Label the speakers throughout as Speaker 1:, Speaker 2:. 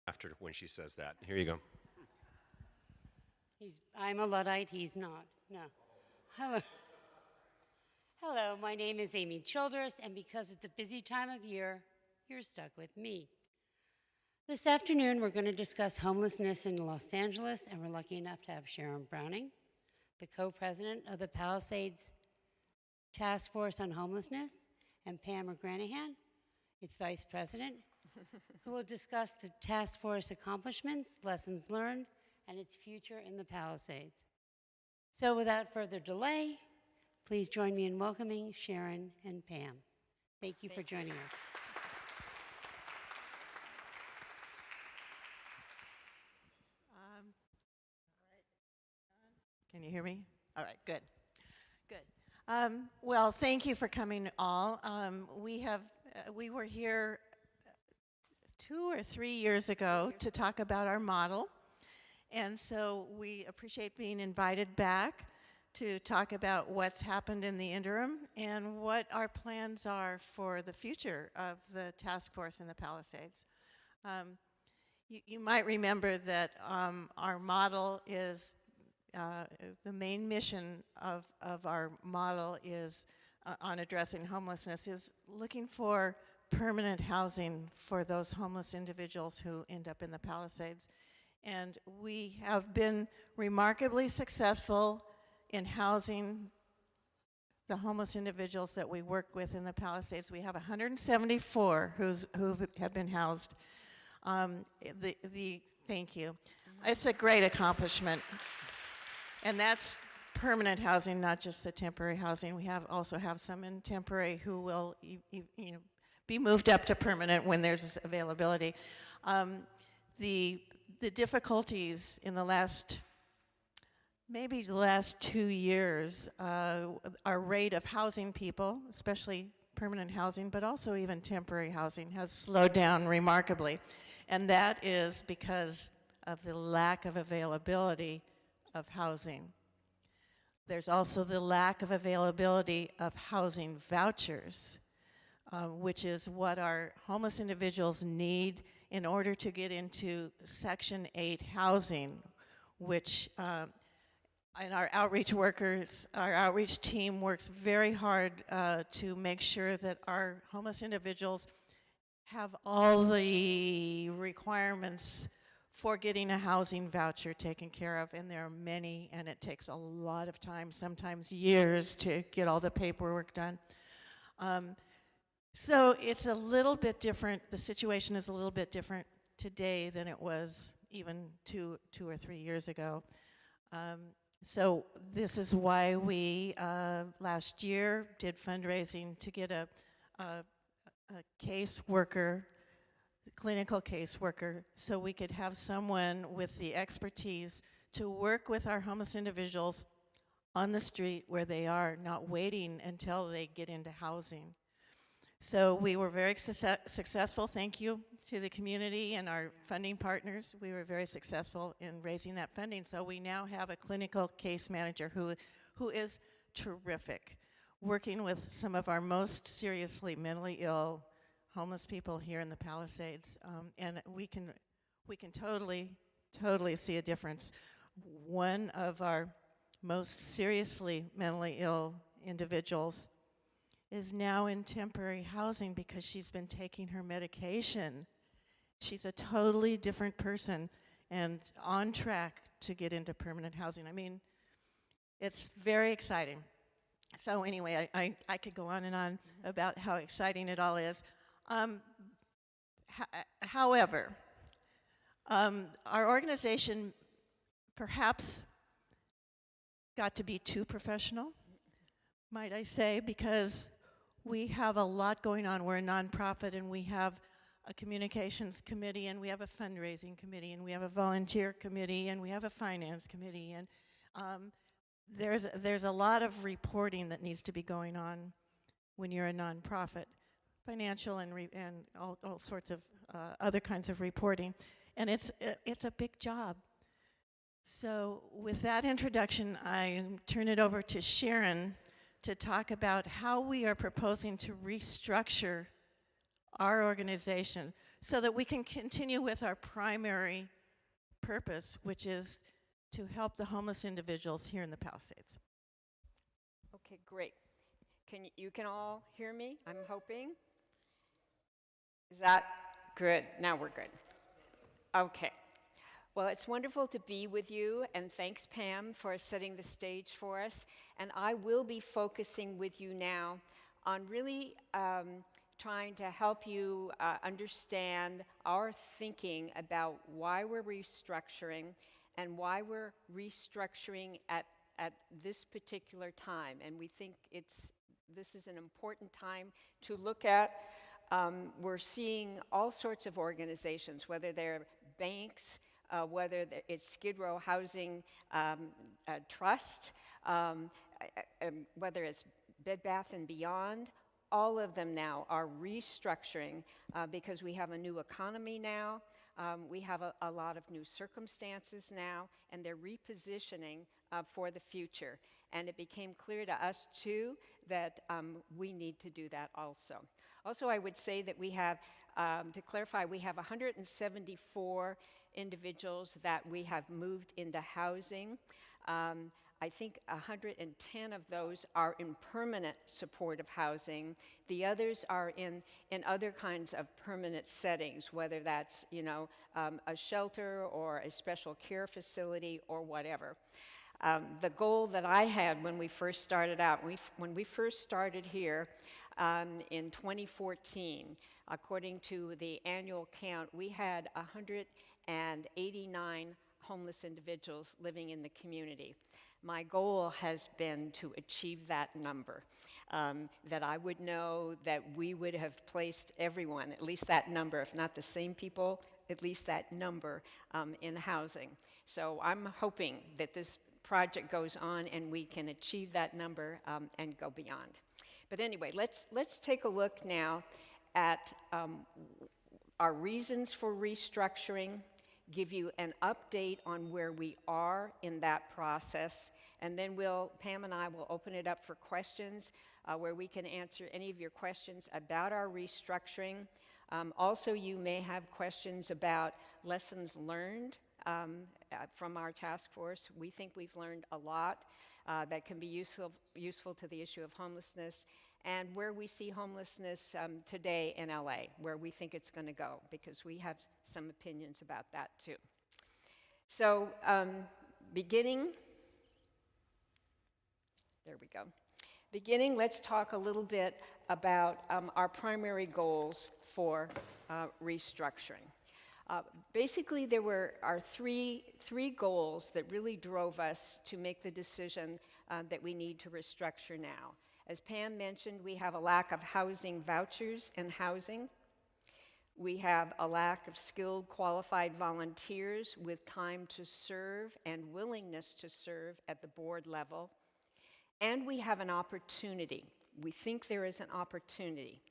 Speaker 1: after when she says that. Here you go.
Speaker 2: I'm a Luddite, he's not. No. Hello. Hello, my name is Amy Childress, and because it's a busy time of year, you're stuck with me. This afternoon, we're going to discuss homelessness in Los Angeles, and we're lucky enough to have Sharon Browning, the co-president of the Palisades Task Force on Homelessness, and Pam McGranahan, its vice president, who will discuss the task force accomplishments, lessons learned, and its future in the Palisades. So without further delay, please join me in welcoming Sharon and Pam. Thank you for joining us.
Speaker 3: Can you hear me? All right, good, good. Well, thank you for coming all. We were here 2 or 3 years ago to talk about our model, and so we appreciate being invited back to talk about what's happened in the interim and what our plans are for the future of the task force in the Palisades. You might remember that our model is the main mission of our model is on addressing homelessness is looking for permanent housing for those homeless individuals who end up in the Palisades. And we have been remarkably successful in housing the homeless individuals that we work with in the Palisades. We have 174 who have been housed. Thank you. It's a great accomplishment. And that's permanent housing, not just the temporary housing. We also have some in temporary who will be moved up to permanent when there's availability. The difficulties in maybe the last 2 years, our rate of housing people, especially permanent housing, but also even temporary housing, has slowed down remarkably. And that is because of the lack of availability of housing. There's also the lack of availability of housing vouchers, which is what our homeless individuals need in order to get into Section 8 housing, which and our outreach workers, our outreach team works very hard to make sure that our homeless individuals have all the requirements for getting a housing voucher taken care of, and there are many, and it takes a lot of time, sometimes years, to get all the paperwork done. So it's a little bit different, the situation is a little bit different today than it was even two or 3 years ago. So this is why we, last year, did fundraising to get a caseworker, clinical caseworker, so we could have someone with the expertise to work with our homeless individuals on the street where they are, not waiting until they get into housing. So we were very successful. Thank you to the community and our funding partners. We were very successful in raising that funding. So we now have a clinical case manager who is terrific, working with some of our most seriously mentally ill homeless people here in the Palisades, and we can totally see a difference. One of our most seriously mentally ill individuals is now in temporary housing because she's been taking her medication. She's a totally different person and on track to get into permanent housing. I mean, it's very exciting. So anyway, I could go on and on about how exciting it all is. However, our organization perhaps got to be too professional, might I say, because we have a lot going on. We're a nonprofit, and we have a communications committee, and we have a fundraising committee, and we have a volunteer committee, and we have a finance committee, and there's a lot of reporting that needs to be going on when you're a nonprofit, financial and all sorts of other kinds of reporting, and it's a big job. So with that introduction, I turn it over to Sharon to talk about how we are proposing to restructure our organization so that we can continue with our primary purpose, which is to help the homeless individuals here in the Palisades.
Speaker 4: Okay, great. You can all hear me, I'm hoping? Is that good? Now we're good. Okay. Well, it's wonderful to be with you, and thanks, Pam, for setting the stage for us. And I will be focusing with you now on really trying to help you understand our thinking about why we're restructuring and why we're restructuring at this particular time. And we think this is an important time to look at. We're seeing all sorts of organizations, whether they're banks, whether it's Skid Row Housing Trust, whether it's Bed Bath & Beyond, all of them now are restructuring because we have a new economy now. We have a lot of new circumstances now, and they're repositioning for the future. And it became clear to us, too, that we need to do that also. Also, I would say that we have, to clarify, we have 174 individuals that we have moved into housing. I think 110 of those are in permanent supportive housing. The others are in other kinds of permanent settings, whether that's, a shelter or a special care facility or whatever. The goal that I had when we first started out, when we first started here in 2014, according to the annual count, we had 189 homeless individuals living in the community. My goal has been to achieve that number, that I would know that we would have placed everyone, at least that number, if not the same people, at least that number in housing. So I'm hoping that this project goes on and we can achieve that number and go beyond. But anyway, let's take a look now at our reasons for restructuring, give you an update on where we are in that process, and then Pam and I will open it up for questions where we can answer any of your questions about our restructuring. Also, you may have questions about lessons learned from our task force. We think we've learned a lot that can be useful to the issue of homelessness, and where we see homelessness today in LA, where we think it's going to go, because we have some opinions about that too. So beginning, let's talk a little bit about our primary goals for restructuring. Basically, there were our three goals that really drove us to make the decision that we need to restructure now. As Pam mentioned, we have a lack of housing vouchers and housing. We have a lack of skilled, qualified volunteers with time to serve and willingness to serve at the board level. And we have an opportunity. We think there is an opportunity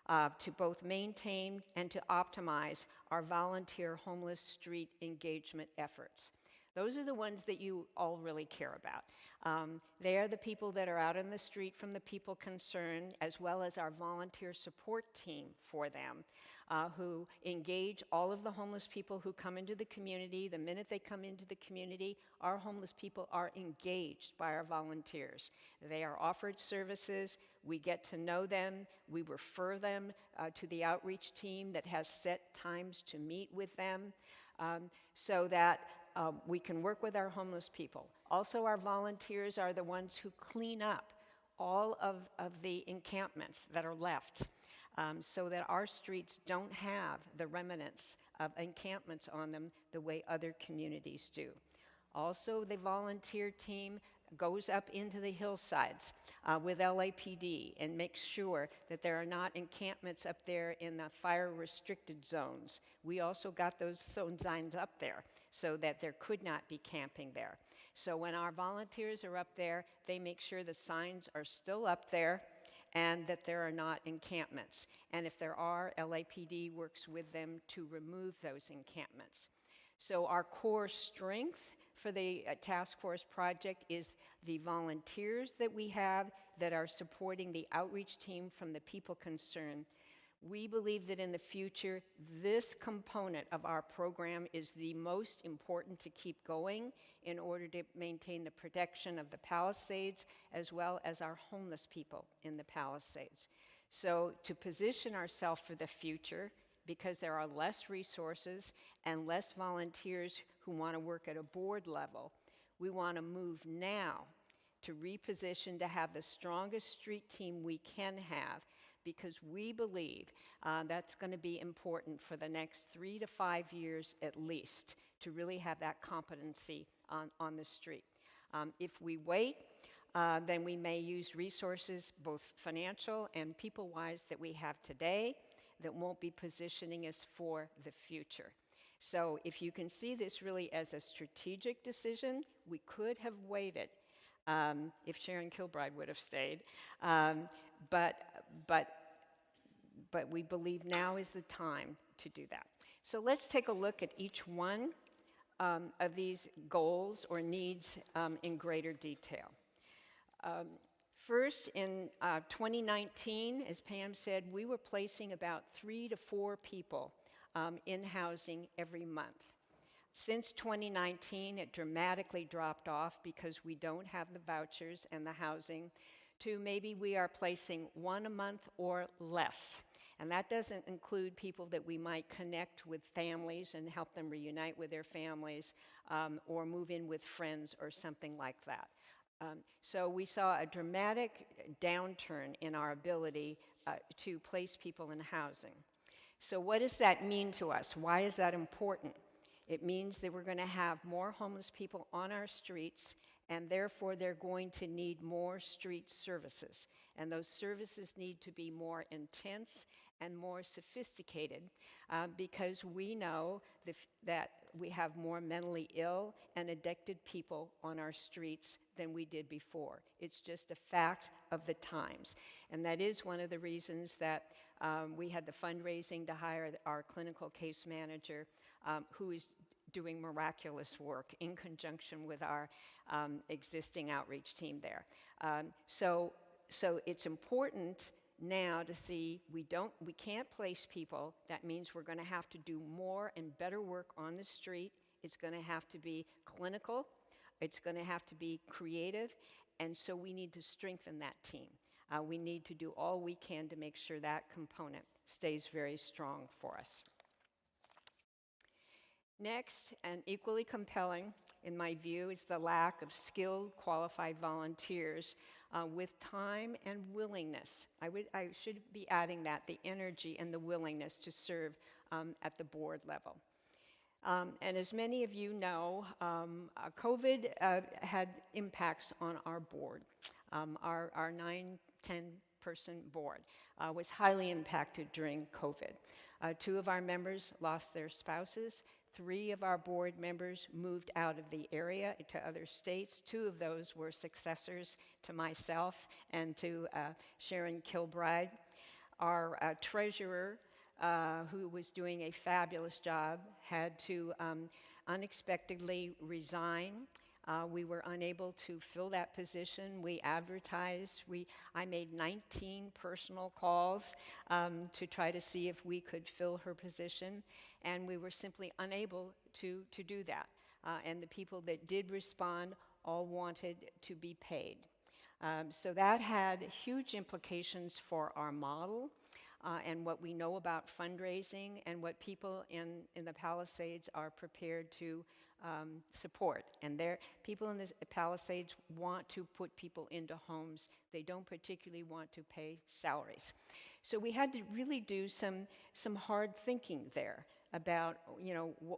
Speaker 4: to both maintain and to optimize our volunteer homeless street engagement efforts. Those are the ones that you all really care about. They are the people that are out in the street from the people concerned, as well as our volunteer support team for them, who engage all of the homeless people who come into the community. The minute they come into the community, our homeless people are engaged by our volunteers. They are offered services. We get to know them. We refer them to the outreach team that has set times to meet with them so that we can work with our homeless people. Also, our volunteers are the ones who clean up all of the encampments that are left so that our streets don't have the remnants of encampments on them the way other communities do. Also, the volunteer team goes up into the hillsides with LAPD and makes sure that there are not encampments up there in the fire-restricted zones. We also got those signs up there so that there could not be camping there. So when our volunteers are up there, they make sure the signs are still up there and that there are not encampments. And if there are, LAPD works with them to remove those encampments. So our core strength for the task force project is the volunteers that we have that are supporting the outreach team from the people concerned. We believe that in the future, this component of our program is the most important to keep going in order to maintain the protection of the Palisades as well as our homeless people in the Palisades. So to position ourselves for the future, because there are less resources and less volunteers who want to work at a board level, we want to move now to reposition to have the strongest street team we can have, because we believe that's going to be important for the next 3 to 5 years at least to really have that competency on the street. If we wait, then we may use resources, both financial and people-wise, that we have today that won't be positioning us for the future. So if you can see this really as a strategic decision, we could have waited if Sharon Kilbride would have stayed. But we believe now is the time to do that. So let's take a look at each one of these goals or needs in greater detail. First, in 2019, as Pam said, we were placing about 3 to 4 people in housing every month. Since 2019, it dramatically dropped off because we don't have the vouchers and the housing, to maybe we are placing 1 a month or less. And that doesn't include people that we might connect with families and help them reunite with their families, or move in with friends or something like that. So we saw a dramatic downturn in our ability to place people in housing. So what does that mean to us? Why is that important? It means that we're going to have more homeless people on our streets, and therefore they're going to need more street services. And those services need to be more intense and more sophisticated, because we know that we have more mentally ill and addicted people on our streets than we did before. It's just a fact of the times. And that is one of the reasons that we had the fundraising to hire our clinical case manager, who is doing miraculous work in conjunction with our existing outreach team there. So it's important now to see we can't place people. That means we're going to have to do more and better work on the street. It's going to have to be clinical. It's going to have to be creative. And so we need to strengthen that team. We need to do all we can to make sure that component stays very strong for us. Next, and equally compelling, in my view, is the lack of skilled, qualified volunteers with time and willingness. I should be adding that, the energy and the willingness to serve at the board level. And as many of you know, COVID had impacts on our board. Our 9-10 person board was highly impacted during COVID. 2 of our members lost their spouses. 3 of our board members moved out of the area to other states. 2 of those were successors to myself and to Sharon Kilbride. Our treasurer, who was doing a fabulous job, had to unexpectedly resign. We were unable to fill that position. We advertised. I made 19 personal calls to try to see if we could fill her position, and we were simply unable to do that. And the people that did respond all wanted to be paid. So that had huge implications for our model and what we know about fundraising and what people in the Palisades are prepared to support. And people in the Palisades want to put people into homes. They don't particularly want to pay salaries. So we had to really do some hard thinking there about,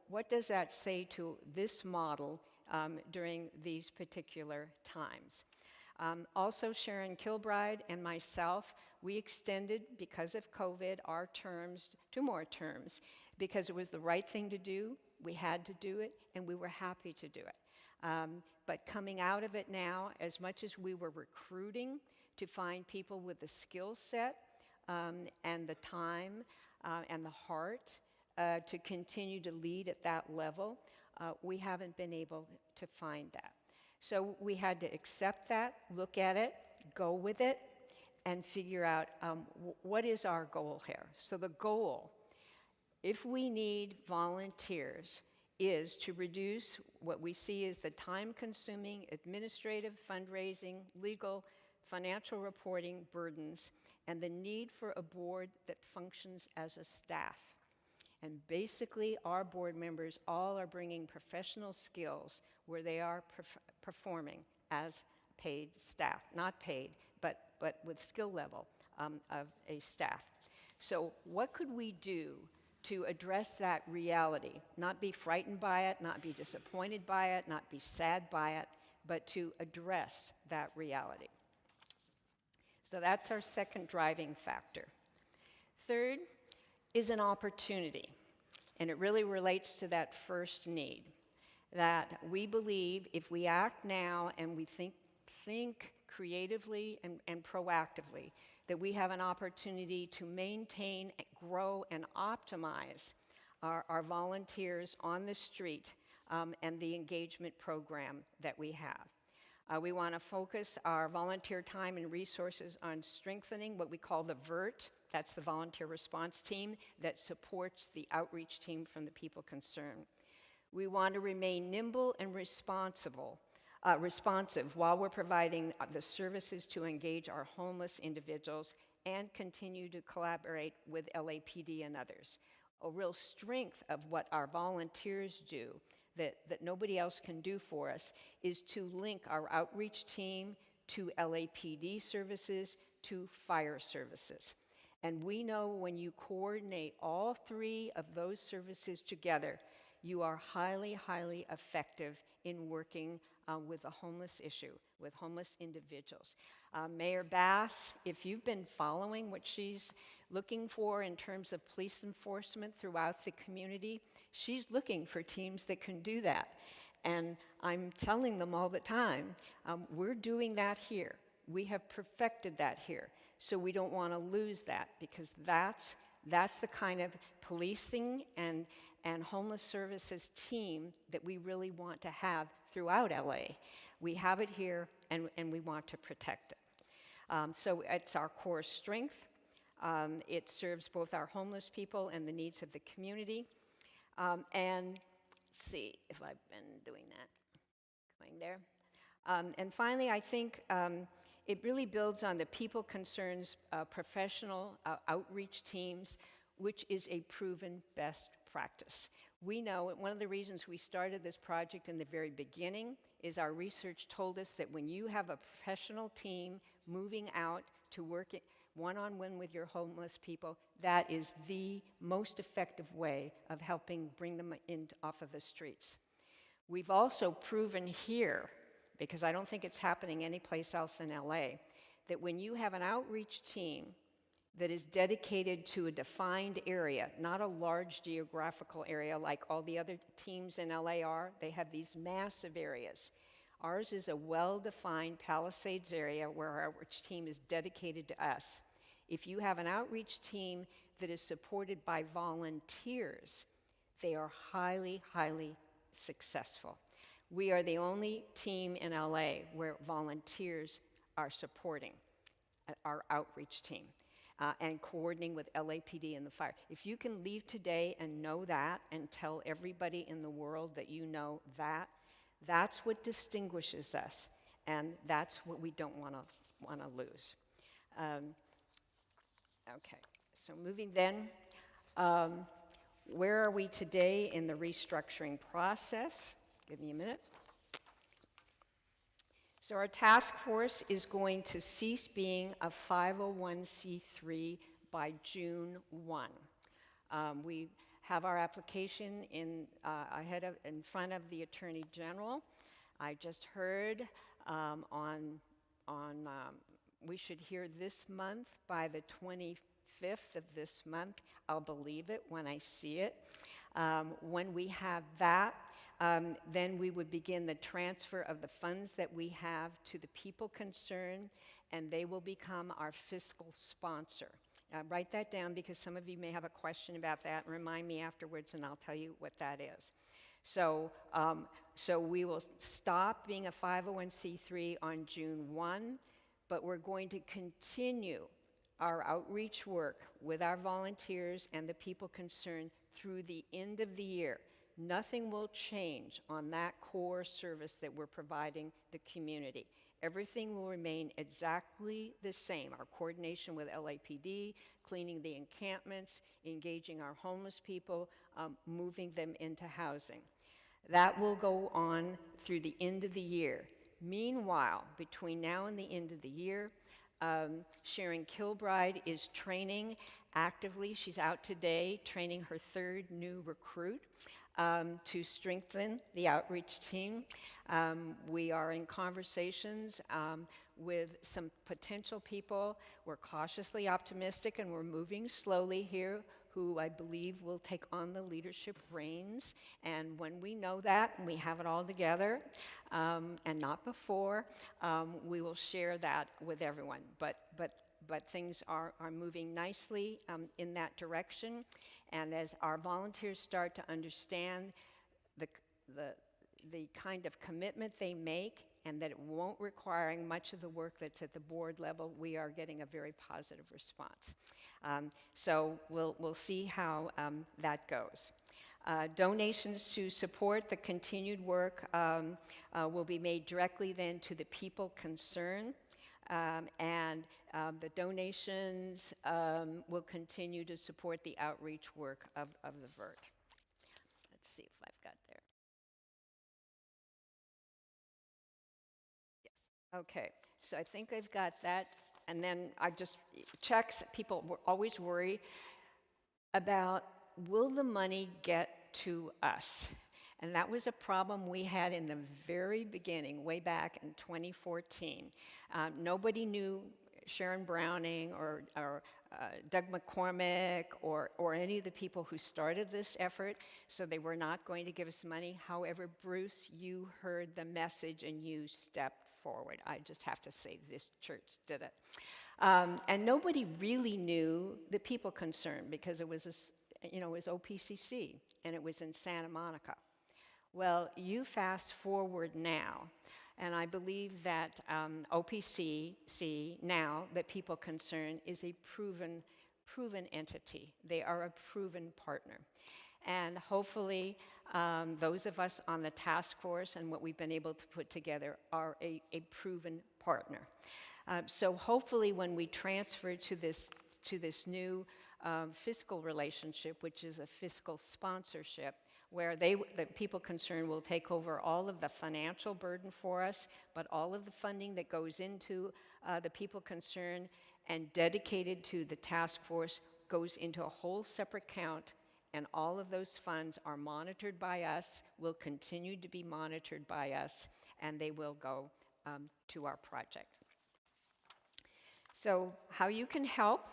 Speaker 4: what does that say to this model during these particular times. Also, Sharon Kilbride and myself, we extended, because of COVID, our terms, 2 more terms, because it was the right thing to do. We had to do it, and we were happy to do it. But coming out of it now, as much as we were recruiting to find people with the skill set and the time and the heart to continue to lead at that level, we haven't been able to find that. So we had to accept that, look at it, go with it, and figure out what is our goal here. So the goal, if we need volunteers, is to reduce what we see as the time-consuming administrative, fundraising, legal, financial reporting burdens, and the need for a board that functions as a staff. And basically, our board members all are bringing professional skills where they are performing as paid staff, not paid, but with skill level of a staff. So what could we do to address that reality? Not be frightened by it, not be disappointed by it, not be sad by it, but to address that reality. So that's our second driving factor. Third is an opportunity, and it really relates to that first need, that we believe if we act now and we think creatively and proactively, that we have an opportunity to maintain, grow, and optimize our volunteers on the street and the engagement program that we have. We want to focus our volunteer time and resources on strengthening what we call the VERT. That's the volunteer response team that supports the outreach team from the people concerned. We want to remain nimble and responsive while we're providing the services to engage our homeless individuals and continue to collaborate with LAPD and others. A real strength of what our volunteers do that nobody else can do for us is to link our outreach team to LAPD services, to fire services. And we know when you coordinate all three of those services together, you are highly, highly effective in working with the homeless issue, with homeless individuals. Mayor Bass, if you've been following what she's looking for in terms of police enforcement throughout the community, she's looking for teams that can do that. And I'm telling them all the time, we're doing that here. We have perfected that here. So we don't want to lose that, because that's the kind of policing and homeless services team that we really want to have throughout LA. We have it here, and we want to protect it. So it's our core strength. It serves both our homeless people and the needs of the community. And let's see if I've been doing that. Going there. And finally, I think it really builds on the people concerns professional outreach teams, which is a proven best practice. We know one of the reasons we started this project in the very beginning is our research told us that when you have a professional team moving out to work one-on-one with your homeless people, that is the most effective way of helping bring them in off of the streets. We've also proven here, because I don't think it's happening anyplace else in LA, that when you have an outreach team that is dedicated to a defined area, not a large geographical area like all the other teams in LA are, they have these massive areas. Ours is a well-defined Palisades area where our outreach team is dedicated to us. If you have an outreach team that is supported by volunteers, they are highly, highly successful. We are the only team in LA where volunteers are supporting our outreach team and coordinating with LAPD and the fire. If you can leave today and know that and tell everybody in the world that you know that, that's what distinguishes us, and that's what we don't want to lose. Okay, so moving then, where are we today in the restructuring process? Give me a minute. So our task force is going to cease being a 501c3 by June 1. We have our application in front of the Attorney General. I just heard we should hear this month by the 25th of this month. I'll believe it when I see it. When we have that, then we would begin the transfer of the funds that we have to the people concerned, and they will become our fiscal sponsor. Write that down, because some of you may have a question about that, and remind me afterwards, and I'll tell you what that is. So we will stop being a 501c3 on June 1. but we're going to continue our outreach work with our volunteers and the people concerned through the end of the year. Nothing will change on that core service that we're providing the community. Everything will remain exactly the same. Our coordination with LAPD, cleaning the encampments, engaging our homeless people, moving them into housing. That will go on through the end of the year. Meanwhile, between now and the end of the year, Sharon Kilbride is training actively. She's out today training her third new recruit to strengthen the outreach team. We are in conversations with some potential people. We're cautiously optimistic and we're moving slowly here, who I believe will take on the leadership reins. And when we know that and we have it all together, and not before, we will share that with everyone. But things are moving nicely in that direction. And as our volunteers start to understand the kind of commitment they make and that it won't require much of the work that's at the board level, we are getting a very positive response. So we'll see how that goes. Donations to support the continued work will be made directly then to the people concerned. And the donations will continue to support the outreach work of the VERT. Let's see if I've got there. Yes. Okay, so I think I've got that. And then I just checks. People always worry about, will the money get to us? And that was a problem we had in the very beginning, way back in 2014. Nobody knew Sharon Browning or Doug McCormick or any of the people who started this effort, so they were not going to give us money. However, Bruce, you heard the message and you stepped forward. I just have to say, this church did it. And nobody really knew the people concerned because it was, it was OPCC and it was in Santa Monica. Well, you fast forward now, and I believe that OPCC now, that people concerned, is a proven entity. They are a proven partner. And hopefully, those of us on the task force and what we've been able to put together are a proven partner. So hopefully when we transfer to this new fiscal relationship, which is a fiscal sponsorship, where the people concerned will take over all of the financial burden for us, but all of the funding that goes into the people concerned and dedicated to the task force goes into a whole separate account, and all of those funds are monitored by us, will continue to be monitored by us, and they will go to our project. So how you can help,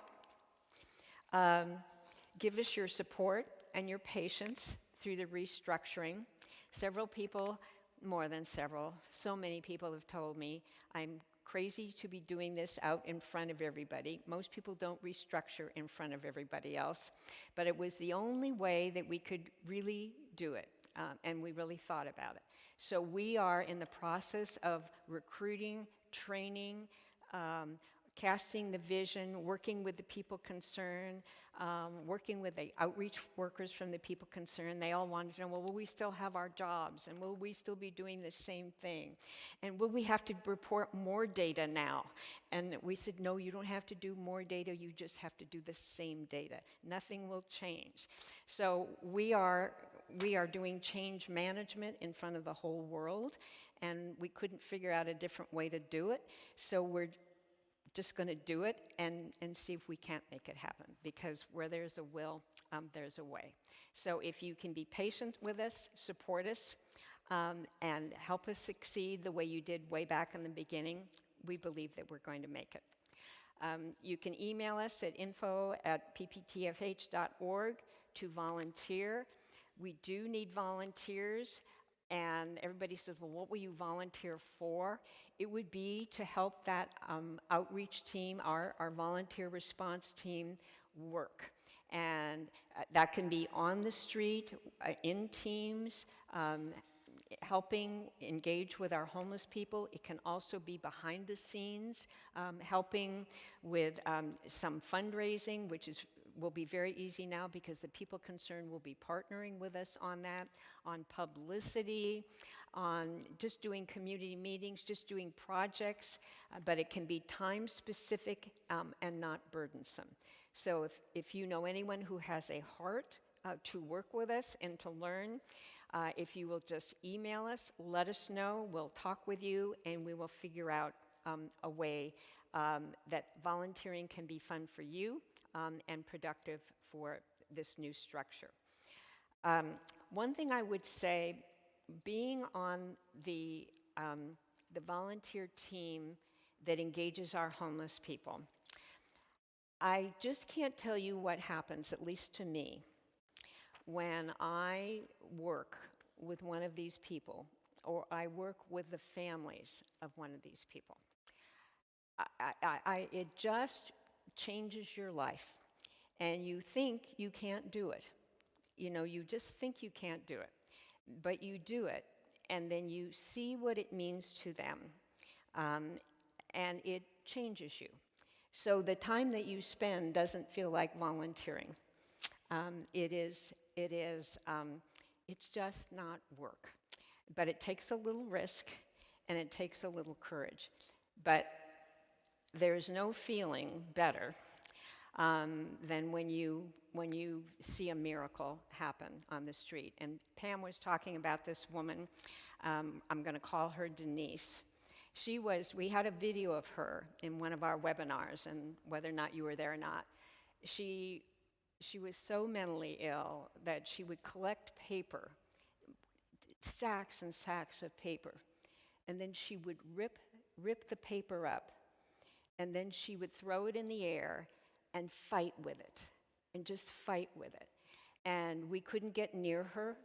Speaker 4: give us your support and your patience through the restructuring. Several people, more than several, so many people have told me, I'm crazy to be doing this out in front of everybody. Most people don't restructure in front of everybody else, but it was the only way that we could really do it, and we really thought about it. So we are in the process of recruiting, training, casting the vision, working with the people concerned, working with the outreach workers from the people concerned. They all wanted to know, well, will we still have our jobs? And will we still be doing the same thing? And will we have to report more data now? And we said, no, you don't have to do more data. You just have to do the same data. Nothing will change. So we are doing change management in front of the whole world, and we couldn't figure out a different way to do it. So we're just going to do it and see if we can't make it happen, because where there's a will, there's a way. So if you can be patient with us, support us, and help us succeed the way you did way back in the beginning, we believe that we're going to make it. You can email us at info@pptfh.org to volunteer. We do need volunteers. And everybody says, well, what will you volunteer for? It would be to help that outreach team, our volunteer response team, work. And that can be on the street, in teams, helping engage with our homeless people. It can also be behind the scenes, helping with some fundraising, which will be very easy now because the people concerned will be partnering with us on that, on publicity, on just doing community meetings, just doing projects, but it can be time-specific and not burdensome. So if you know anyone who has a heart to work with us and to learn, if you will just email us, let us know, we'll talk with you, and we will figure out a way that volunteering can be fun for you and productive for this new structure. One thing I would say, being on the volunteer team that engages our homeless people, I just can't tell you what happens, at least to me, when I work with one of these people, or I work with the families of one of these people. It just changes your life, and you think you can't do it. You know, you just think you can't do it, but you do it, and then you see what it means to them, and it changes you. So the time that you spend doesn't feel like volunteering. It's just not work. But it takes a little risk, and it takes a little courage. But there's no feeling better than when you see a miracle happen on the street. And Pam was talking about this woman. I'm going to call her Denise. We had a video of her in one of our webinars, and whether or not you were there or not, she was so mentally ill that she would collect paper, sacks and sacks of paper, and then she would rip the paper up, and then she would throw it in the air and fight with it, and just fight with it. And we couldn't get near her.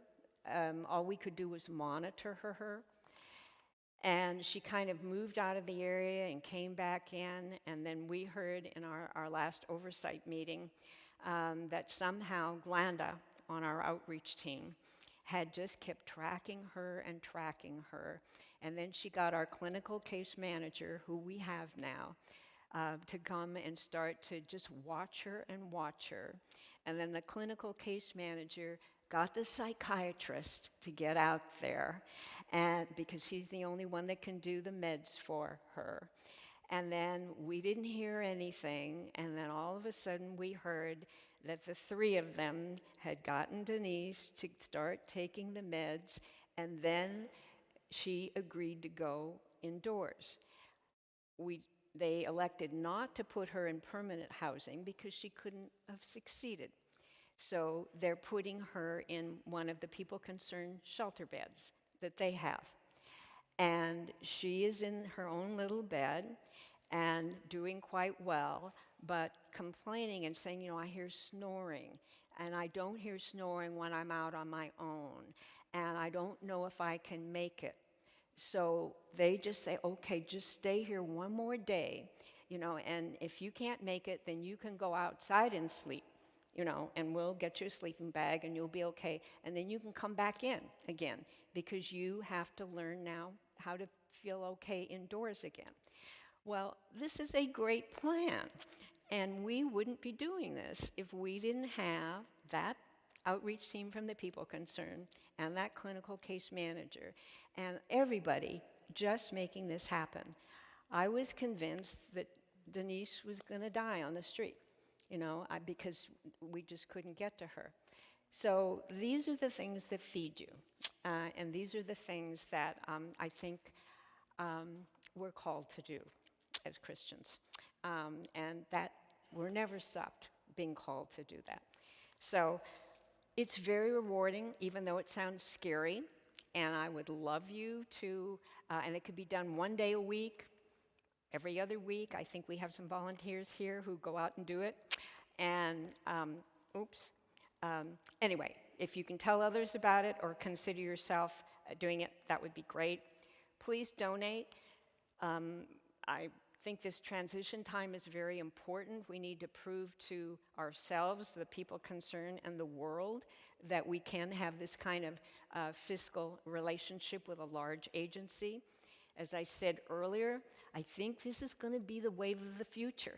Speaker 4: All we could do was monitor her. And she kind of moved out of the area and came back in, and then we heard in our last oversight meeting that somehow Glenda on our outreach team had just kept tracking her, and then she got our clinical case manager, who we have now, to come and start to just watch her, and then the clinical case manager got the psychiatrist to get out there, and because he's the only one that can do the meds for her. And then we didn't hear anything, and then all of a sudden we heard that the three of them had gotten Denise to start taking the meds, and then she agreed to go indoors. They elected not to put her in permanent housing because she couldn't have succeeded. So they're putting her in one of the people concerned shelter beds that they have. And she is in her own little bed and doing quite well, but complaining and saying, I hear snoring, and I don't hear snoring when I'm out on my own, and I don't know if I can make it. So they just say, okay, just stay here one more day, and if you can't make it, then you can go outside and sleep, and we'll get you a sleeping bag and you'll be okay. And then you can come back in again, because you have to learn now how to feel okay indoors again. Well, this is a great plan, and we wouldn't be doing this if we didn't have that outreach team from the people concerned and that clinical case manager and everybody just making this happen. I was convinced that Denise was going to die on the street, because we just couldn't get to her. So these are the things that feed you, and these are the things that I think we're called to do as Christians, and that we're never stopped being called to do that. So it's very rewarding, even though it sounds scary, and I would love you to, and it could be done one day a week, every other week. I think we have some volunteers here who go out and do it. And, anyway, if you can tell others about it or consider yourself doing it, that would be great. Please donate. think this transition time is very important. We need to prove to ourselves, the people concerned, and the world that we can have this kind of fiscal relationship with a large agency. As I said earlier, I think this is going to be the wave of the future,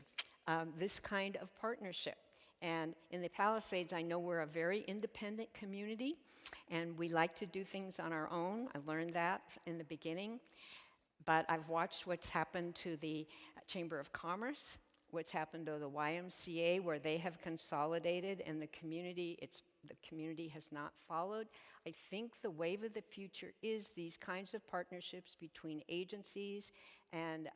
Speaker 4: this kind of partnership. And in the Palisades, I know we're a very independent community, and we like to do things on our own. I learned that in the beginning. But I've watched what's happened to the Chamber of Commerce, what's happened to the YMCA, where they have consolidated, and the community has not followed. I think the wave of the future is these kinds of partnerships between agencies and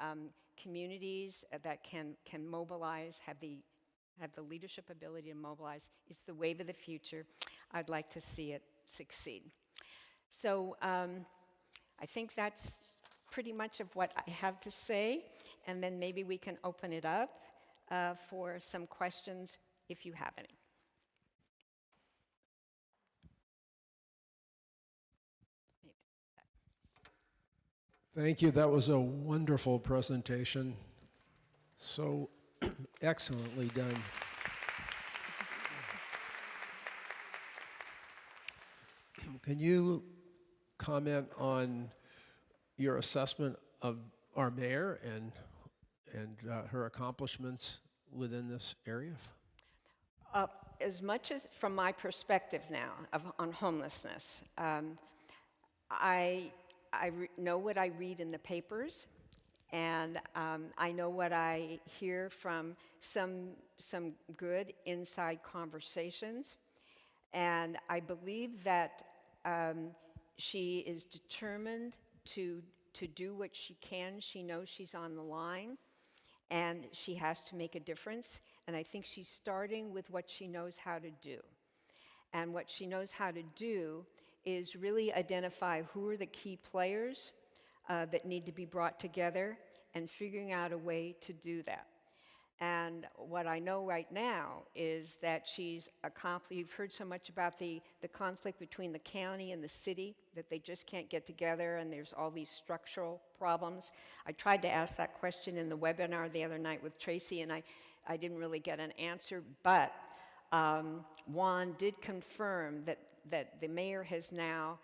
Speaker 4: communities that can mobilize, have the leadership ability to mobilize. It's the wave of the future. I'd like to see it succeed. So I think that's pretty much of what I have to say, and then maybe we can open it up for some questions if you have any.
Speaker 5: Thank you. That was a wonderful presentation. So excellently done. Can you comment on your assessment of our mayor and her accomplishments within this area?
Speaker 4: As much as from my perspective now on homelessness, I know what I read in the papers, and I know what I hear from some good inside conversations, and I believe that she is determined to do what she can. She knows she's on the line, and she has to make a difference, and I think she's starting with what she knows how to do. And what she knows how to do is really identify who are the key players that need to be brought together and figuring out a way to do that. And what I know right now is that she's accomplished, you've heard so much about the conflict between the county and the city, that they just can't get together, and there's all these structural problems. I tried to ask that question in the webinar the other night with Tracy, and I didn't really get an answer, but Juan did confirm that the mayor has now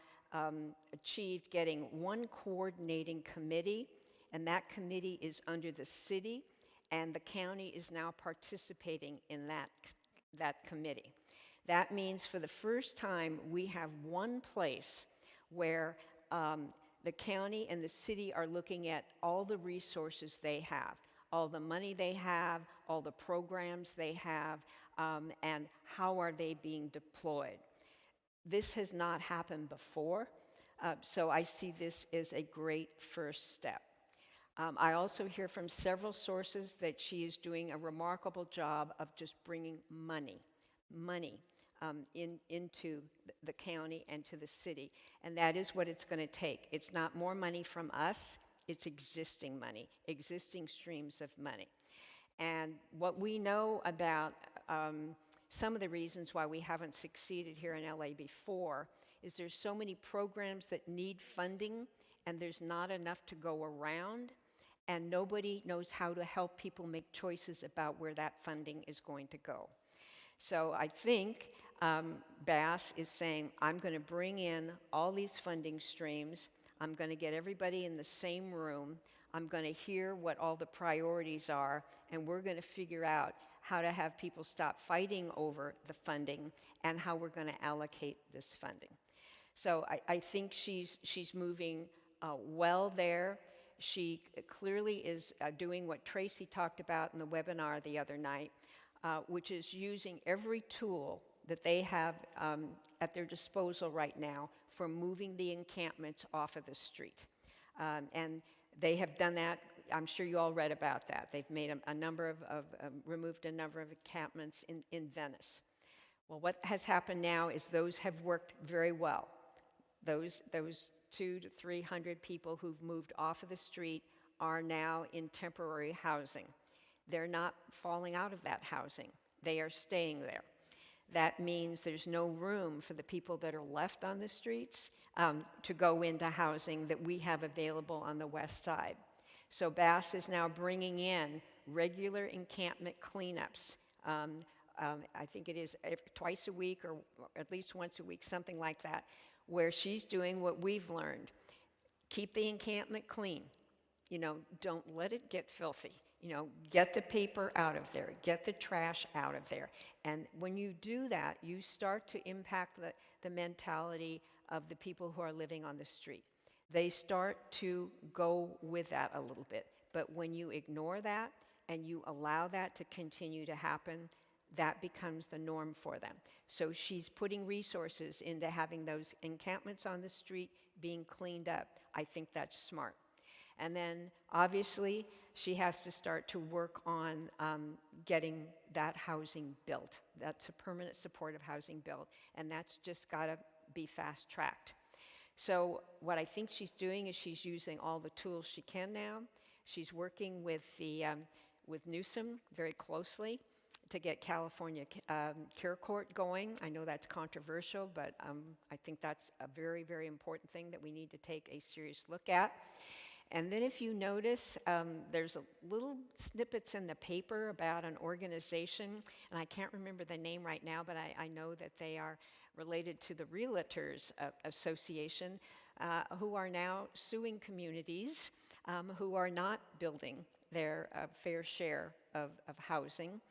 Speaker 4: achieved getting one coordinating committee, and that committee is under the city, and the county is now participating in that committee. That means for the first time, we have one place where the county and the city are looking at all the resources they have, all the money they have, all the programs they have, and how are they being deployed. This has not happened before, so I see this as a great first step. I also hear from several sources that she is doing a remarkable job of just bringing money into the county and to the city, and that is what it's going to take. It's not more money from us, it's existing money, existing streams of money. And what we know about some of the reasons why we haven't succeeded here in LA before is there's so many programs that need funding, and there's not enough to go around, and nobody knows how to help people make choices about where that funding is going to go. So I think Bass is saying, I'm going to bring in all these funding streams, I'm going to get everybody in the same room, I'm going to hear what all the priorities are, and we're going to figure out how to have people stop fighting over the funding and how we're going to allocate this funding. So I think she's moving well there. She clearly is doing what Tracy talked about in the webinar the other night, which is using every tool that they have at their disposal right now for moving the encampments off of the street. And they have done that. I'm sure you all read about that. They've made removed a number of encampments in Venice. Well, what has happened now is those have worked very well. Those 200 to 300 people who've moved off of the street are now in temporary housing. They're not falling out of that housing. They are staying there. That means there's no room for the people that are left on the streets to go into housing that we have available on the west side. So Bass is now bringing in regular encampment cleanups. I think it is twice a week or at least once a week, something like that, where she's doing what we've learned. Keep the encampment clean. Don't let it get filthy. Get the paper out of there, get the trash out of there. And when you do that, you start to impact the mentality of the people who are living on the street. They start to go with that a little bit. But when you ignore that and you allow that to continue to happen, that becomes the norm for them. So she's putting resources into having those encampments on the street being cleaned up. I think that's smart. And then, obviously, she has to start to work on getting that housing built. That's a permanent supportive housing built, and that's just got to be fast-tracked. So what I think she's doing is she's using all the tools she can now. She's working with Newsom very closely to get California Care Court going. I know that's controversial, but I think that's a very, very important thing that we need to take a serious look at. And then if you notice, there's little snippets in the paper about an organization, and I can't remember the name right now, but I know that they are related to the Realtors Association, who are now suing communities who are not building their fair share of housing.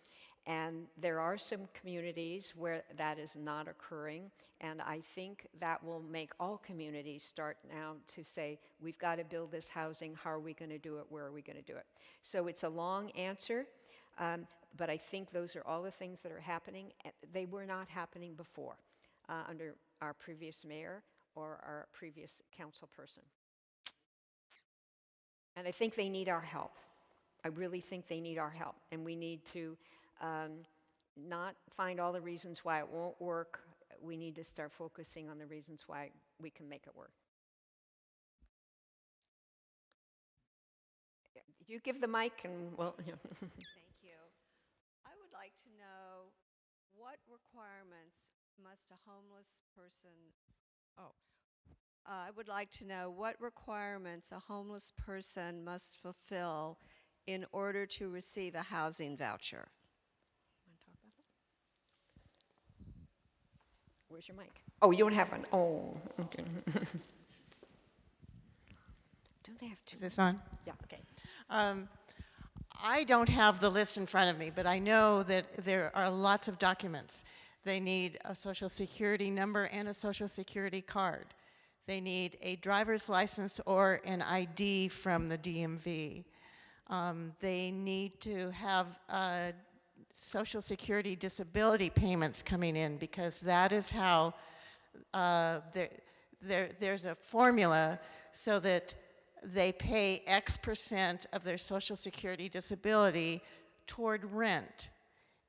Speaker 4: And there are some communities where that is not occurring, and I think that will make all communities start now to say, we've got to build this housing, how are we going to do it, where are we going to do it? So it's a long answer, but I think those are all the things that are happening. They were not happening before under our previous mayor or our previous council person. And I think they need our help. I really think they need our help, and we need to not find all the reasons why it won't work. We need to start focusing on the reasons why we can make it work. You give the mic and well.
Speaker 6: Thank you. I would like to know what requirements must a homeless person, I would like to know what requirements a homeless person must fulfill in order to receive a housing voucher.
Speaker 4: Want to talk about that? Where's your mic? Oh, you don't have one. Oh, okay. Don't they have two?
Speaker 3: Is this on?
Speaker 4: Yeah.
Speaker 3: Okay. I don't have the list in front of me, but I know that there are lots of documents. They need a social security number and a social security card. They need a driver's license or an ID from the DMV. They need to have social security disability payments coming in, because that is how there's a formula so that they pay X% of their social security disability toward rent,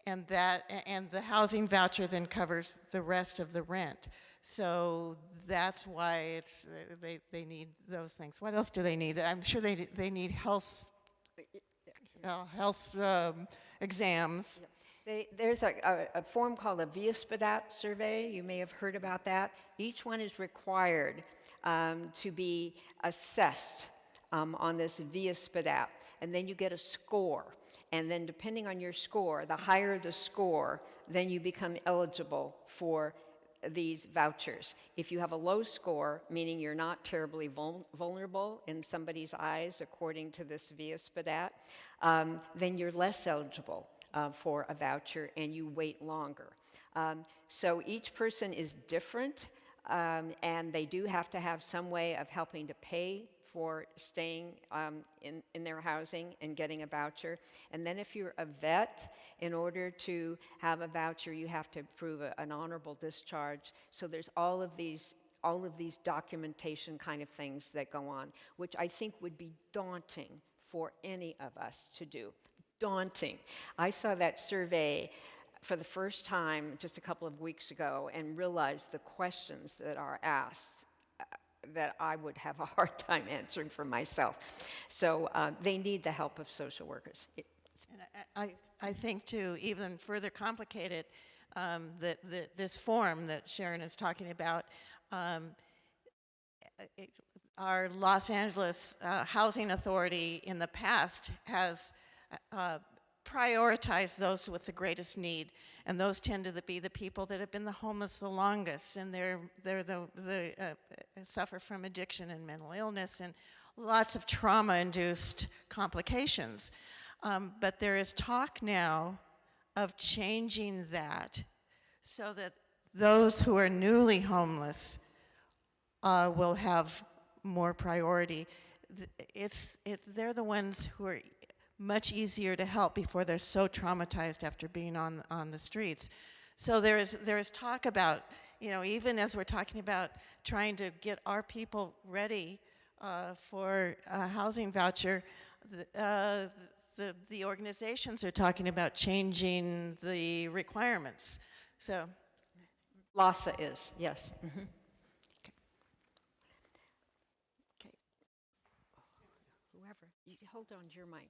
Speaker 3: and the housing voucher then covers the rest of the rent. So that's why they need those things. What else do they need? I'm sure they need health exams.
Speaker 4: There's a form called a VIA-SPDAT survey. You may have heard about that. Each one is required to be assessed on this VIA-SPDAT, and then you get a score. And then depending on your score, the higher the score, then you become eligible for these vouchers. If you have a low score, meaning you're not terribly vulnerable in somebody's eyes, according to this VIA-SPDAT, then you're less eligible for a voucher, and you wait longer. So each person is different, and they do have to have some way of helping to pay for staying in their housing and getting a voucher. And then if you're a vet, in order to have a voucher, you have to prove an honorable discharge. So there's all of these documentation kind of things that go on, which I think would be daunting for any of us to do. Daunting. I saw that survey for the first time just a couple of weeks ago and realized the questions that are asked that I would have a hard time answering for myself. So they need the help of social workers.
Speaker 3: And I think, to even further complicate it, this form that Sharon is talking about, our Los Angeles Housing Authority in the past has prioritized those with the greatest need, and those tend to be the people that have been the homeless the longest, and they're suffer from addiction and mental illness and lots of trauma-induced complications. But there is talk now of changing that so that those who are newly homeless will have more priority. They're the ones who are much easier to help before they're so traumatized after being on the streets. So there is talk about, you know, even as we're talking about trying to get our people ready for a housing voucher, the organizations are talking about changing the requirements. So,
Speaker 4: LASA is, yes. Okay. Okay. Whoever, you hold on to your mic.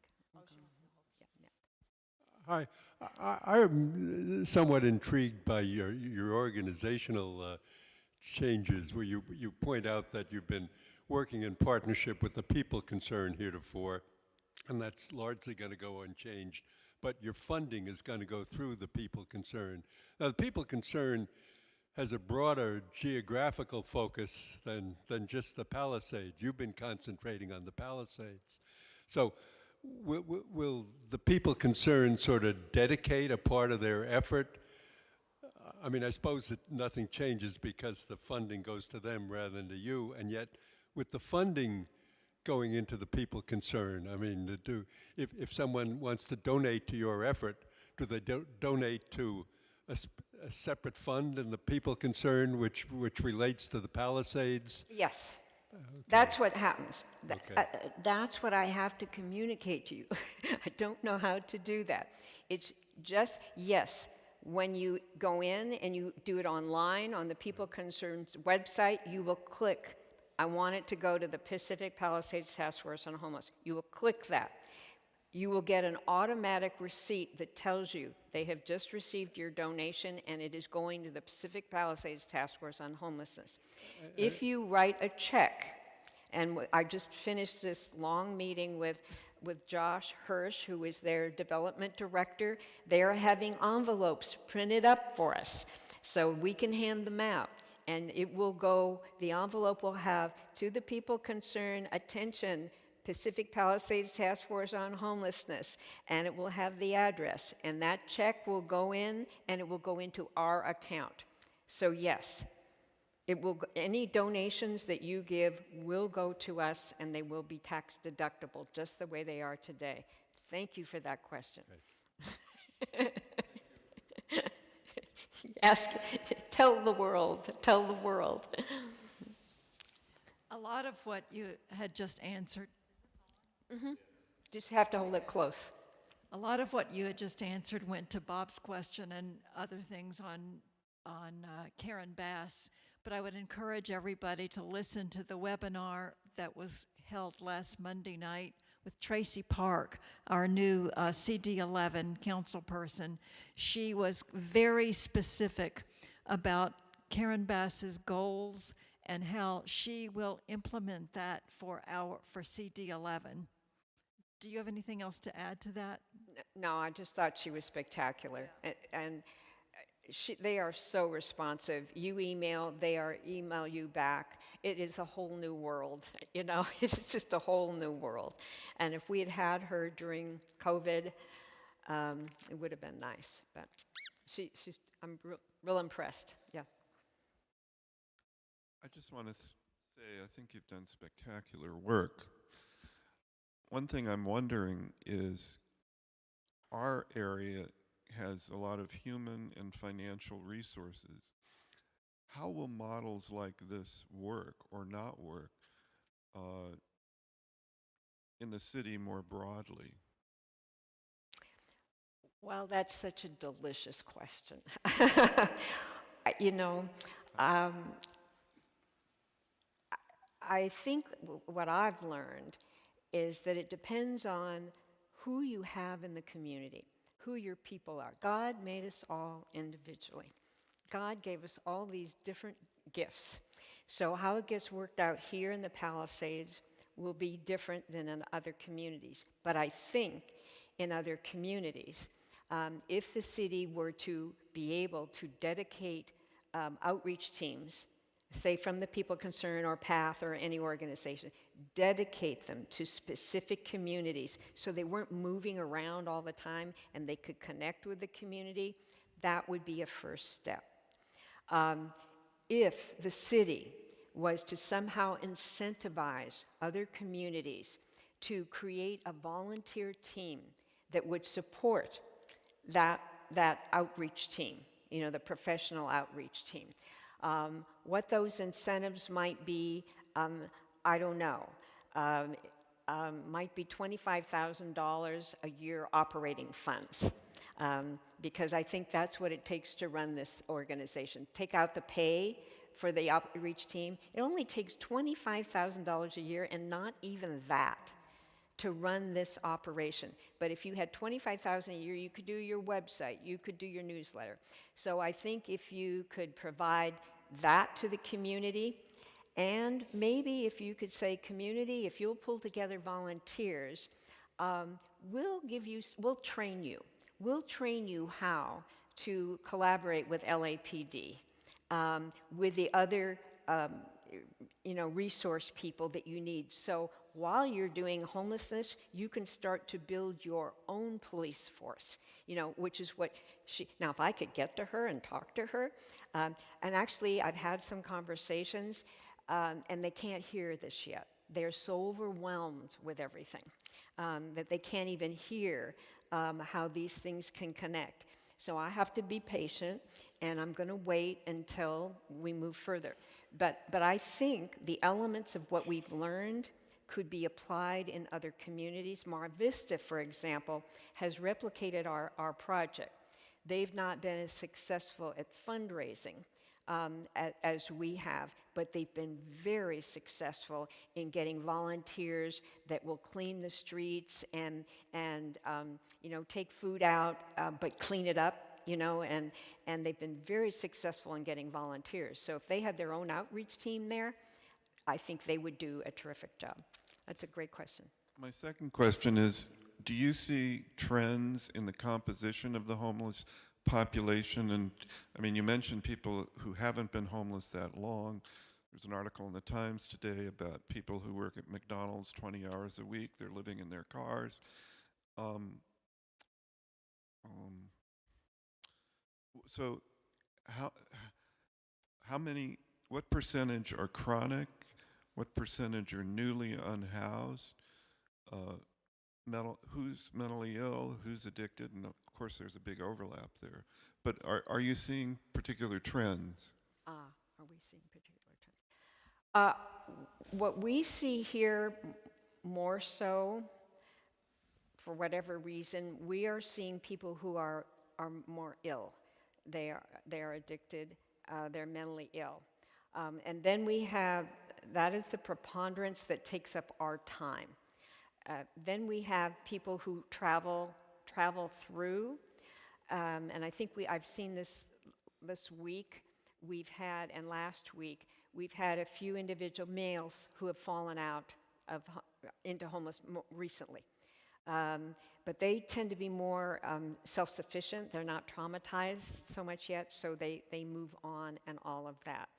Speaker 7: Hi, I am somewhat intrigued by your organizational changes, where you point out that you've been working in partnership with the people concerned heretofore, and that's largely going to go unchanged. But your funding is going to go through the people concerned. Now, the people concerned has a broader geographical focus than just the Palisades. You've been concentrating on the Palisades. So will the people concerned sort of dedicate a part of their effort? I mean, I suppose that nothing changes because the funding goes to them rather than to you, and yet with the funding going into the people concerned, I mean, if someone wants to donate to your effort, do they donate to a separate fund in the people concerned, which relates to the Palisades?
Speaker 4: Yes.
Speaker 7: Okay.
Speaker 4: That's what happens.
Speaker 7: Okay.
Speaker 4: That's what I have to communicate to you. I don't know how to do that. It's just, yes, when you go in and you do it online on the People Concerned's website, you will click, I want it to go to the Pacific Palisades Task Force on Homeless. You will click that. You will get an automatic receipt that tells you they have just received your donation and it is going to the Pacific Palisades Task Force on Homelessness. If you write a check, and I just finished this long meeting with Josh Hirsch, who is their development director, they are having envelopes printed up for us so we can hand them out. And it will go, the envelope will have, to the people concerned, attention, Pacific Palisades Task Force on Homelessness, and it will have the address. And that check will go in, and it will go into our account. So yes, it will. Any donations that you give will go to us, and they will be tax deductible, just the way they are today. Thank you for that question. Ask, tell the world, tell the world.
Speaker 8: A lot of what you had just answered.
Speaker 4: Just have to hold it close.
Speaker 8: A lot of what you had just answered went to Bob's question and other things on Karen Bass, but I would encourage everybody to listen to the webinar that was held last Monday night with Tracy Park, our new CD11 council person. She was very specific about Karen Bass's goals and how she will implement that for CD11. Do you have anything else to add to that?
Speaker 4: No, I just thought she was spectacular. And they are so responsive. You email, they email you back. It is a whole new world, you know, it's just a whole new world. And if we had had her during COVID, it would have been nice. But I'm real impressed, yeah.
Speaker 9: I just want to say I think you've done spectacular work. One thing I'm wondering is our area has a lot of human and financial resources. How will models like this work or not work in the city more broadly?
Speaker 4: Well, that's such a delicious question. You know, I think what I've learned is that it depends on who you have in the community, who your people are. God made us all individually. God gave us all these different gifts. So how it gets worked out here in the Palisades will be different than in other communities. But I think in other communities, if the city were to be able to dedicate outreach teams, say from the People Concerned or PATH or any organization, dedicate them to specific communities so they weren't moving around all the time and they could connect with the community, that would be a first step. If the city was to somehow incentivize other communities to create a volunteer team that would support that outreach team, you know, the professional outreach team. What those incentives might be, I don't know. Might be $25,000 a year operating funds, because I think that's what it takes to run this organization. Take out the pay for the outreach team. It only takes $25,000 a year, and not even that, to run this operation. But if you had $25,000 a year, you could do your website, you could do your newsletter. So I think if you could provide that to the community, and maybe if you could say, community, if you'll pull together volunteers, we'll train you. We'll train you how to collaborate with LAPD, with the other resource people that you need. So while you're doing homelessness, you can start to build your own police force, which is what now if I could get to her and talk to her, and actually I've had some conversations, and they can't hear this yet. They're so overwhelmed with everything that they can't even hear how these things can connect. So I have to be patient, and I'm going to wait until we move further. But I think the elements of what we've learned could be applied in other communities. Mar Vista, for example, has replicated our project. They've not been as successful at fundraising as we have, but they've been very successful in getting volunteers that will clean the streets and take food out, but clean it up, and they've been very successful in getting volunteers. So if they had their own outreach team there, I think they would do a terrific job. That's a great question.
Speaker 9: My second question is, do you see trends in the composition of the homeless population? And I mean, you mentioned people who haven't been homeless that long. There's an article in the Times today about people who work at McDonald's 20 hours a week. They're living in their cars. So what percentage are chronic? What percentage are newly unhoused? Who's mentally ill? Who's addicted? And of course, there's a big overlap there. But are you seeing particular trends?
Speaker 4: Are we seeing particular trends? What we see here more so, for whatever reason, we are seeing people who are more ill. They are addicted. They're mentally ill. And then we have, that is the preponderance that takes up our time. Then we have people who travel through, and I think I've seen this week. And last week, we've had a few individual males who have fallen out into homeless recently. But they tend to be more self-sufficient. They're not traumatized so much yet, so they move on and all of that.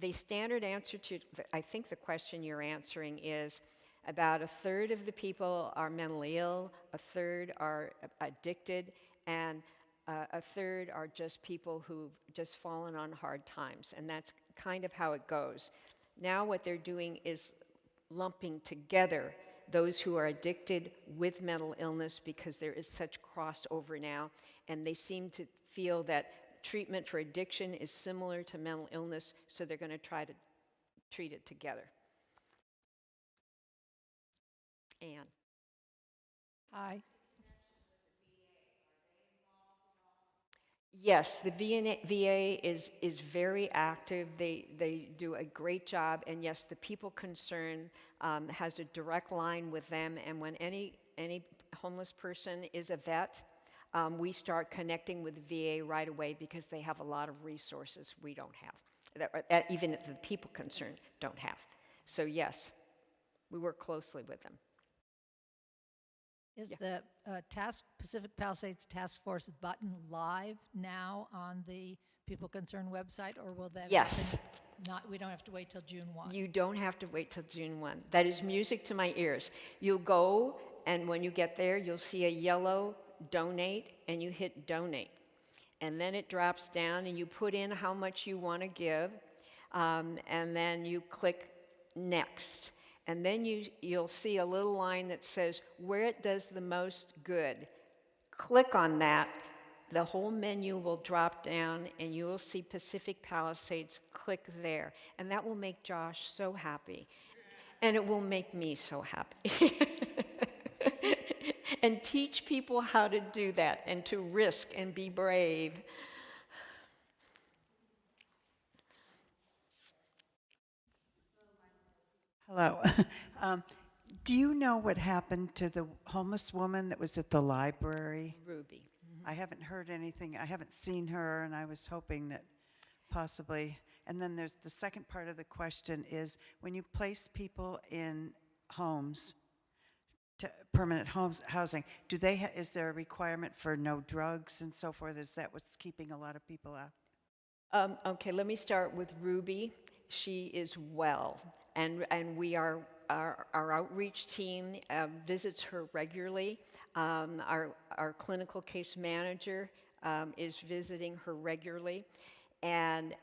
Speaker 4: The standard answer to, I think the question you're answering is, about a third of the people are mentally ill, a third are addicted, and a third are just people who've just fallen on hard times. And that's kind of how it goes. Now what they're doing is lumping together those who are addicted with mental illness, because there is such crossover now, and they seem to feel that treatment for addiction is similar to mental illness, so they're going to try to treat it together. Anne.
Speaker 8: Hi.
Speaker 4: Yes, the VA is very active. They do a great job, and yes, the People Concerned has a direct line with them. And when any homeless person is a vet, we start connecting with the VA right away, because they have a lot of resources we don't have. that even if the people concerned don't have. So yes, we work closely with them.
Speaker 10: Is the Pacific Palisades Task Force button live now on the People Concerned website, or will that
Speaker 4: Yes.
Speaker 10: happen? We don't have to wait till June 1.
Speaker 4: You don't have to wait till June 1. That is music to my ears. You'll go, and when you get there, you'll see a yellow donate, and you hit donate. And then it drops down, and you put in how much you want to give, and then you click next. And then you'll see a little line that says, where it does the most good. Click on that. The whole menu will drop down, and you will see Pacific Palisades. Click there. And that will make Josh so happy. And it will make me so happy. And teach people how to do that and to risk and be brave.
Speaker 11: Hello. Do you know what happened to the homeless woman that was at the library?
Speaker 4: Ruby.
Speaker 11: I haven't heard anything. I haven't seen her, and I was hoping that possibly. And then there's the second part of the question is, when you place people in homes, permanent housing, do they is there a requirement for no drugs and so forth? Is that what's keeping a lot of people out?
Speaker 4: Okay, let me start with Ruby. She is well, and we are our outreach team visits her regularly. Our clinical case manager is visiting her regularly, and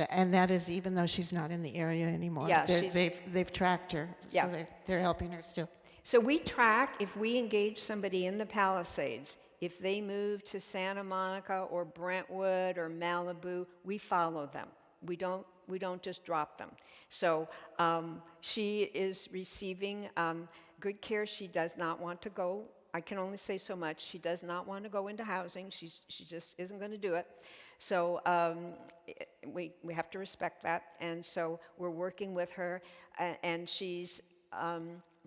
Speaker 3: And that is even though she's not in the area anymore.
Speaker 4: Yeah,
Speaker 3: they've tracked her,
Speaker 4: Yeah.
Speaker 3: so they're helping her still.
Speaker 4: so we track if we engage somebody in the Palisades. If they move to Santa Monica or Brentwood or Malibu, we follow them. We don't just drop them. So she is receiving good care. She does not want to go. I can only say so much. She does not want to go into housing. She just isn't going to do it. So we have to respect that. And so we're working with her, and she's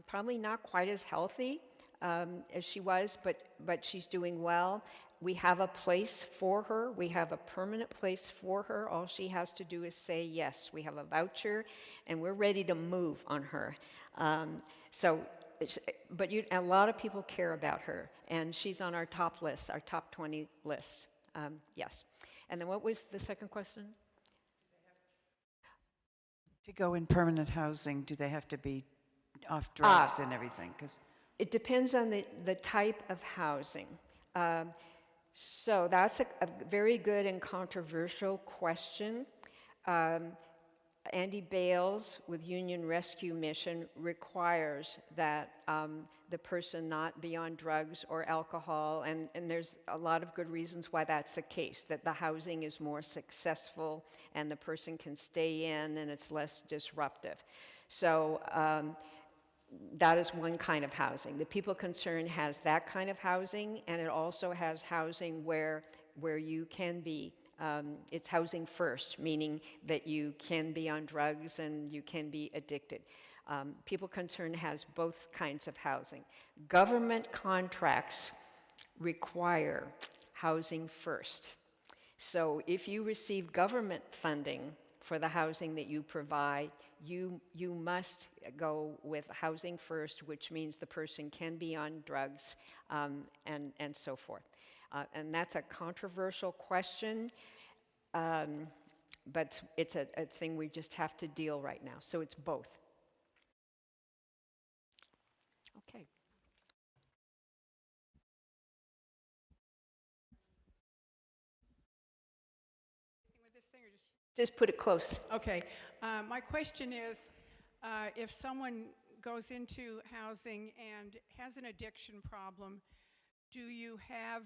Speaker 4: probably not quite as healthy as she was, but she's doing well. We have a place for her. We have a permanent place for her. All she has to do is say yes. We have a voucher, and we're ready to move on her. But a lot of people care about her, and she's on our top list, our top 20 list. Yes. And then what was the second question?
Speaker 11: To go in permanent housing, do they have to be off drugs and everything? 'Cause
Speaker 4: It depends on the type of housing. So that's a very good and controversial question. Andy Bales with Union Rescue Mission requires that the person not be on drugs or alcohol, and there's a lot of good reasons why that's the case, that the housing is more successful and the person can stay in and it's less disruptive. So that is one kind of housing. The People Concerned has that kind of housing, and it also has housing where you can be. It's housing first, meaning that you can be on drugs and you can be addicted. People Concerned has both kinds of housing. Government contracts require housing first. So if you receive government funding for the housing that you provide, you must go with housing first, which means the person can be on drugs and so forth. And that's a controversial question, but it's a thing we just have to deal right now. So it's both. Okay.
Speaker 12: With this thing or
Speaker 4: Just put it close.
Speaker 12: Okay. My question is, if someone goes into housing and has an addiction problem, do you have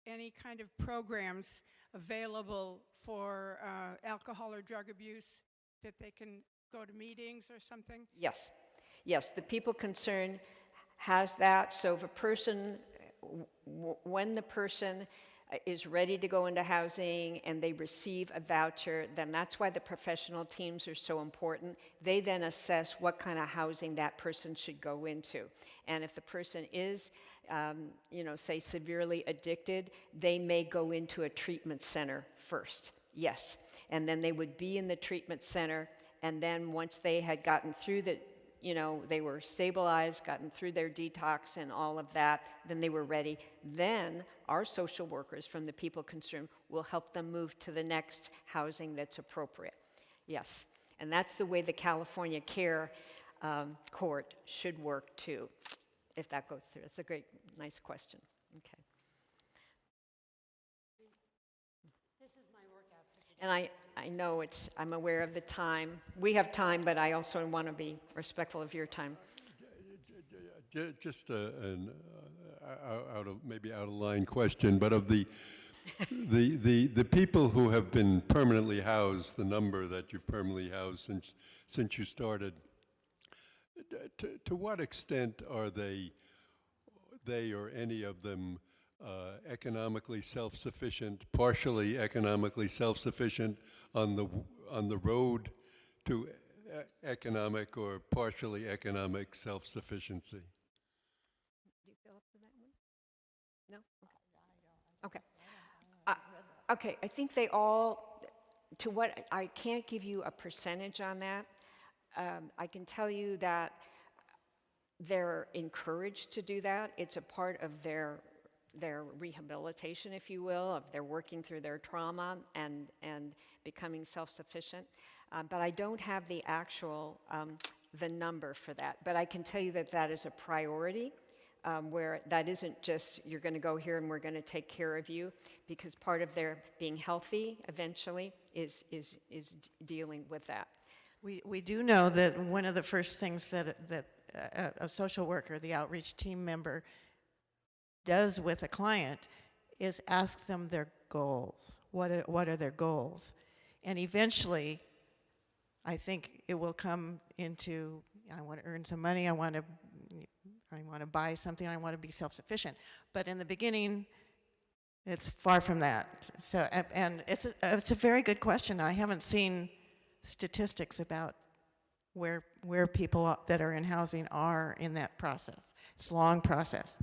Speaker 12: any kind of programs available for alcohol or drug abuse that they can go to meetings or something?
Speaker 4: Yes. Yes, the People Concerned has that. So if a person, when the person is ready to go into housing and they receive a voucher, then that's why the professional teams are so important. They then assess what kind of housing that person should go into. And if the person is, say severely addicted, they may go into a treatment center first. Yes. and then they would be in the treatment center, and then once they had gotten through the, they were stabilized, gotten through their detox and all of that, then they were ready. Then our social workers from the people concerned will help them move to the next housing that's appropriate. Yes, and that's the way the California Care Court should work too, if that goes through. It's a great, nice question. Okay.
Speaker 2: This is my workout for today.
Speaker 4: And I know I'm aware of the time. We have time, but I also want to be respectful of your time.
Speaker 7: Just maybe out of line question, but of the people who have been permanently housed, the number that you've permanently housed since you started, to what extent are they or any of them economically self-sufficient, partially economically self-sufficient on the road to economic or partially economic self-sufficiency?
Speaker 4: Do you feel up to that one? No? Okay. Okay, I think they all, I can't give you a percentage on that. I can tell you that they're encouraged to do that. It's a part of their rehabilitation, if you will, of their working through their trauma and becoming self-sufficient. But I don't have the actual, the number for that. But I can tell you that that is a priority, where that isn't just, you're going to go here and we're going to take care of you, because part of their being healthy eventually is dealing with that.
Speaker 3: We do know that one of the first things that a social worker, the outreach team member, does with a client is ask them their goals. What are their goals? And eventually, I think it will come into, I want to earn some money, I want to buy something, I want to be self-sufficient. But in the beginning, it's far from that. So, and it's a very good question. I haven't seen statistics about where people that are in housing are in that process. It's a long process.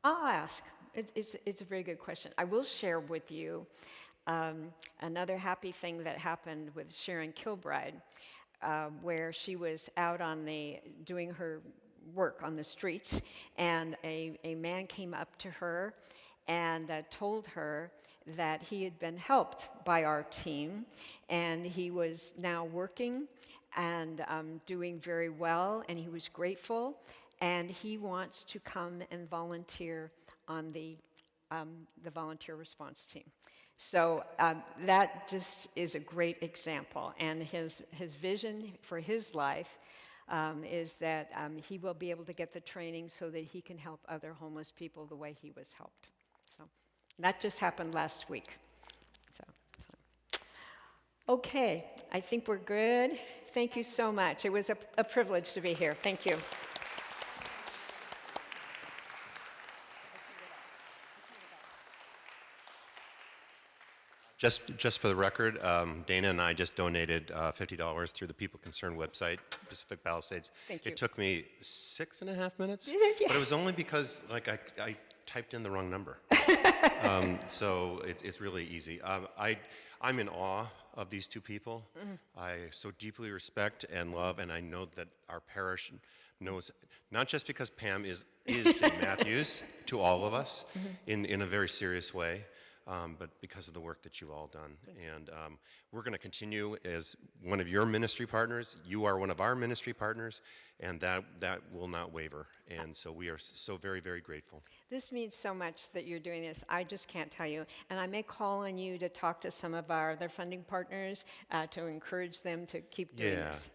Speaker 4: I'll ask. It's a very good question. I will share with you another happy thing that happened with Sharon Kilbride, where she was out doing her work on the streets, and a man came up to her and told her that he had been helped by our team, and he was now working and doing very well, and he was grateful, and he wants to come and volunteer on the volunteer response team. So that just is a great example, and his vision for his life is that he will be able to get the training so that he can help other homeless people the way he was helped. So that just happened last week. So. Okay, I think we're good. Thank you so much. It was a privilege to be here. Thank you.
Speaker 1: Just for the record, Dana and I just donated $50 through the People Concerned website, Pacific Palisades.
Speaker 4: Thank you.
Speaker 1: It took me 6.5 minutes,
Speaker 4: Yeah.
Speaker 1: but it was only because I typed in the wrong number. So it's really easy. I'm in awe of these two people. Mm-hmm. I so deeply respect and love, and I know that our parish knows, not just because Pam is St. Matthew's to all of us in a very serious way, but because of the work that you've all done. And we're going to continue as one of your ministry partners. You are one of our ministry partners, and that will not waver. And so we are so very, very grateful.
Speaker 4: This means so much that you're doing this. I just can't tell you. And I may call on you to talk to some of our other funding partners to encourage them to keep doing this.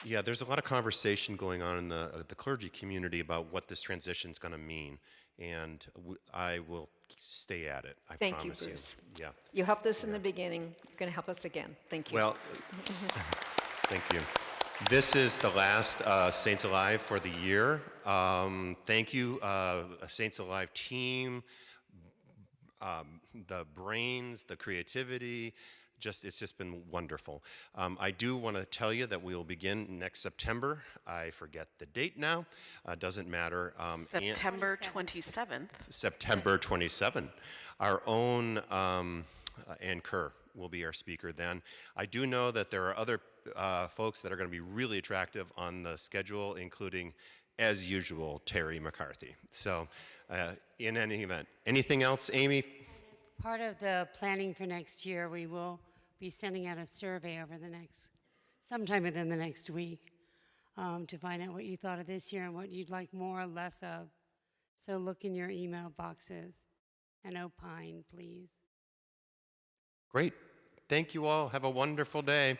Speaker 1: Yeah, there's a lot of conversation going on in the clergy community about what this transition is going to mean. And I will stay at it, I
Speaker 4: Thank
Speaker 1: promise
Speaker 4: you, Bruce.
Speaker 1: you. Yeah.
Speaker 4: You helped us in the beginning. You're going to help us again. Thank you.
Speaker 1: Well, thank you. This is the last Saints Alive for the year. Thank you, Saints Alive team, the brains, the creativity. It's just been wonderful. I do want to tell you that we will begin next September. I forget the date now. Doesn't matter.
Speaker 13: September 27th.
Speaker 1: September 27th. Our own Ann Kerr will be our speaker then. I do know that there are other folks that are going to be really attractive on the schedule, including, as usual, Terry McCarthy. So in any event, anything else, Amy?
Speaker 2: Part of the planning for next year, we will be sending out a survey over sometime within the next week, to find out what you thought of this year and what you'd like more or less of. So look in your email boxes and opine, please.
Speaker 1: Great. Thank you all. Have a wonderful day.